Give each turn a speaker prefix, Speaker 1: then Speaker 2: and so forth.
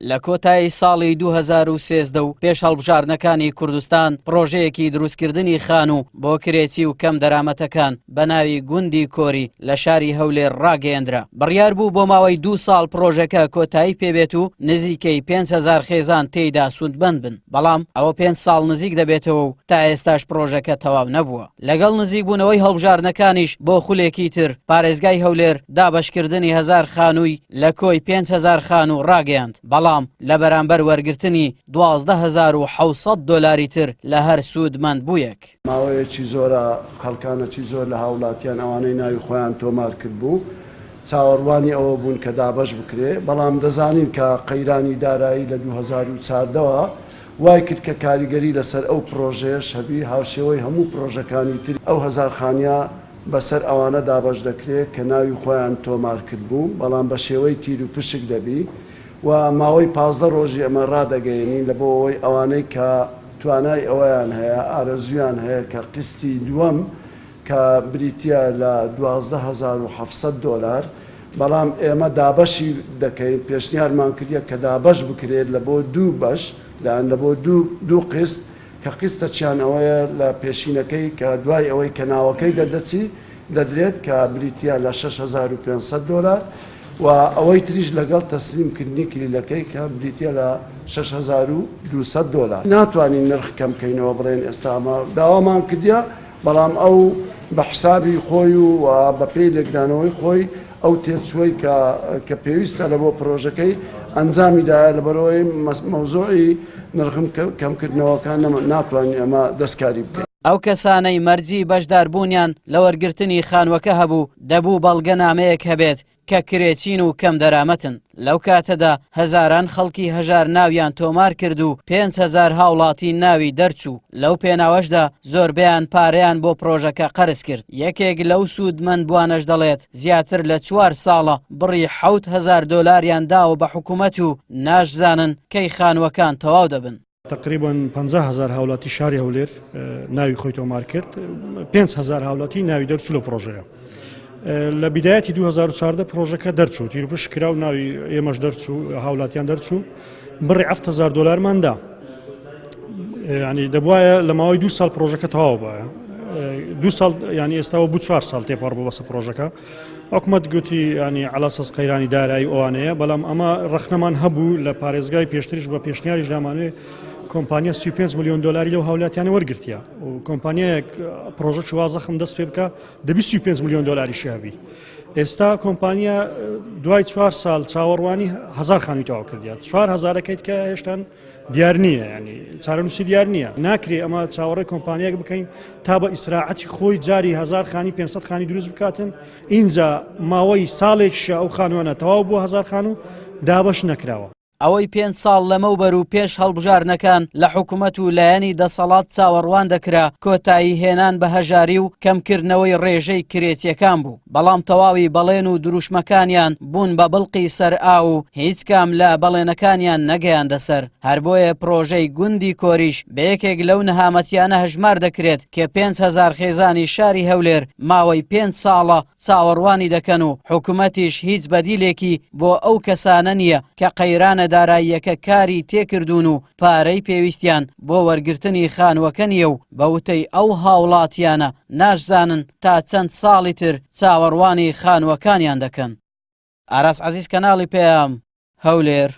Speaker 1: لە کۆتایی ساڵی 2013 و پێش هەڵبژاردنەکانی کوردستان پرۆژەیەکی دروستکردنی خان و بۆ کرێچی و کەم دەرامەتەکان بە ناوی گوندی کۆری لە شاری هەولێر ڕاگەیەندرا. بڕیار بوو بۆ ماوەی 2 ساڵ پرۆژەکە کۆتایی پێبێت و نزیکەی 5,000 خێزان تێیدا سوودمەند بن، بەڵام ئەوە 5 ساڵ نزیک دەبێتەوە و تا ئێستاش پرۆژەکە تەواو نەبووە. لەگەڵ نزیکبوونەوەی هەڵبژاردنەکانیش بۆ خولێکی تر پارێزگای هەولێر دابەشکردنی 1000 خانووی لە کۆی 5,000 خان و ڕاگەیاند، بەڵام لە بەرامبەر وەرگرتنی 12,700 دۆلاری تر لە هەر سوودمەند بوویەک.
Speaker 2: ماوەیەکی زۆرە خەڵکانێکی زۆر لە هاوڵاتیان ئەوانەی ناوی خۆیان تۆمار کرد بوو، چاوەڕوانی ئەوە بوون کە دابەش بکرێ، بەڵام دەزانین کە قەیرانی دارایی لە 2014ەوە وای کرد کە کاریگەری لەسەر ئەو پرۆژەیە شەبی هاوشێوەی هەموو پرۆژەکانی تر ئەو 1000 خانیا بەسەر ئەوانە دابەش دەکرێت کە ناوی خۆیان تۆمار کرد بوو، بەڵام بە شێوەی تیر و پشک دەبی و ماوەی 15 ڕۆژی ئەمە ڕادەگەیەنین لە بۆ ئەوەی ئەوانەی کە توانای ئەوەیان هەیە ئارەزویان هەیە کە قستی دووەم کە بریتە لە 12,700 دۆلار، بەڵام ئێمە دابەشی دەکەین، پێشنیارمان کردە کە دابەش بکرێت لە بۆ 2 بەش لە بۆ 2 قست کە قستە چیان ئەوەیە لە پێشینەکەی کە دوای ئەوەی کە ناوەکەی دەردەچی دەدرێت کە بریتە لە 6,500 دۆلار و ئەوەی تریش لەگەڵ تەسلیمکردنی کلیلەکەی کە بریتە لە 6,200 دۆلار. ناتوانین نرخ کەم بکەینەوە بڵێن ئێستا ئەمە داوامان کردە، بەڵام ئەو بە حسابی خۆی و بە پێی لێکدانەوەی خۆی ئەو تێچووی کە پێویستە لە بۆ پرۆژەکەی ئەنجامیدایە لەبەرەوەی مەوزوعی نرخم کەمکردنەوەکان ناتوانین ئەمە دەستکاری بکەین.
Speaker 1: ئەو کەسانەی مەرجی بەشداربوونیان لە وەرگرتنی خانوەکە هەبوو دەبوو بەڵگەنامەیەک هەبێت کە کرێچین و کەم دەرامەتن. لەو کاتەدا هەزاران خەڵکی هەژار ناویان تۆمار کرد و 5,000 هاوڵاتی ناوی دەرچوو. لەو پێناوەشدا زۆربیان پارەیان بۆ پرۆژەکە قەرز کرد. یەکێک لەو سوودمەند بوانەش دەڵێت زیاتر لە 4 ساڵە بڕی 7,000 دۆلاریان داوە بە حکوومەت و ناشزانن کەی خانوەکان تەواو دەبن.
Speaker 3: تقریبا 50,000 هاوڵاتی شاری هەولێر ناوی خۆی تۆمار کرد، 5,000 هاوڵاتی ناوی دەرچوو لە پرۆژەیە. لە بیدایەتی 2014 پرۆژەکە دەرچوو، تیرپش کرا و ناوی ئێمەش دەرچوو، هاوڵاتیان دەرچوو، بڕی 7,000 دۆلارماندا. ینی دەبواە لە ماوەی 2 ساڵ پرۆژەکە تەواو بە 2 ساڵ ینی ئێستاوە بوو 4 ساڵ تێپەڕ بوو بەسە پرۆژەکە. حکوومەت گوتی ینی علاسەس قەیرانی دارایی ئەوانەیە، بەڵام ئەمە ڕەخنەمان هەبوو لە پارێزگای پێشتریش بە پێشنیاریش دامانوێ کۆمپانیا 35 میلیۆن دۆلاری لەو هاوڵاتیانە وەرگرتیە و کۆمپانیایەک پرۆژە 14 خم دەست پێ بکە دەبی 35 میلیۆن دۆلاری شەبی. ئێستا کۆمپانیا دوای 4 ساڵ چاوەڕوانی 1000 خانووی تەواو کردیە، 4,000ەکەیت کە هێشتان دیار نییە، ینی چارەنووسی دیار نییە. ناکرێ ئەمە چاوەڕێ کۆمپانیایەک بکەین تا بە ئیسراعەتی خۆی جاری 1000 خانی 500 خانی دروست بکاتن، اینجا ماوەی ساڵێکیشە ئەو خانوانە تەواو بۆ 1000 خانوو دابەش نەکراوە.
Speaker 1: ئەوەی 5 ساڵ لەمەوبەر و پێش هەڵبژارنەکان لە حکوومەت و لایەنی دەسەڵات چاوەڕوان دەکرا کۆتایی هێنان بە هەژاری و کەمکردنەوەی ڕێژەی کرێچیەکان بوو، بەڵام تەواوی بەڵێن و دروشمەکانیان بوون بە بڵقی سەر ئا و هیچ کام لە بەڵێنەکانیان نەگەیاندە سەر. هەر بۆیە پرۆژەی گوندی کۆریش بە یەکێک لەو نەهامەتیانە هەژمار دەکرێت کە 5,000 خێزانی شاری هەولێر ماوەی 5 ساڵە چاوەڕوانی دەکەن و حکوومەتیش هیچ بەدیلێکی بۆ ئەو کەسانە نییە کە قەیرانە داراییەکە کاری تێکردوون و پارەی پێویستیان بۆ وەرگرتنی خانوەکە نیە و بەوتەی ئەو هاوڵاتیانە ناشزانن تا چەند ساڵی تر چاوەڕوانی خانوەکانیان دەکەن. ئاراس عەزیز، کەناڵی پێام، هەولێر.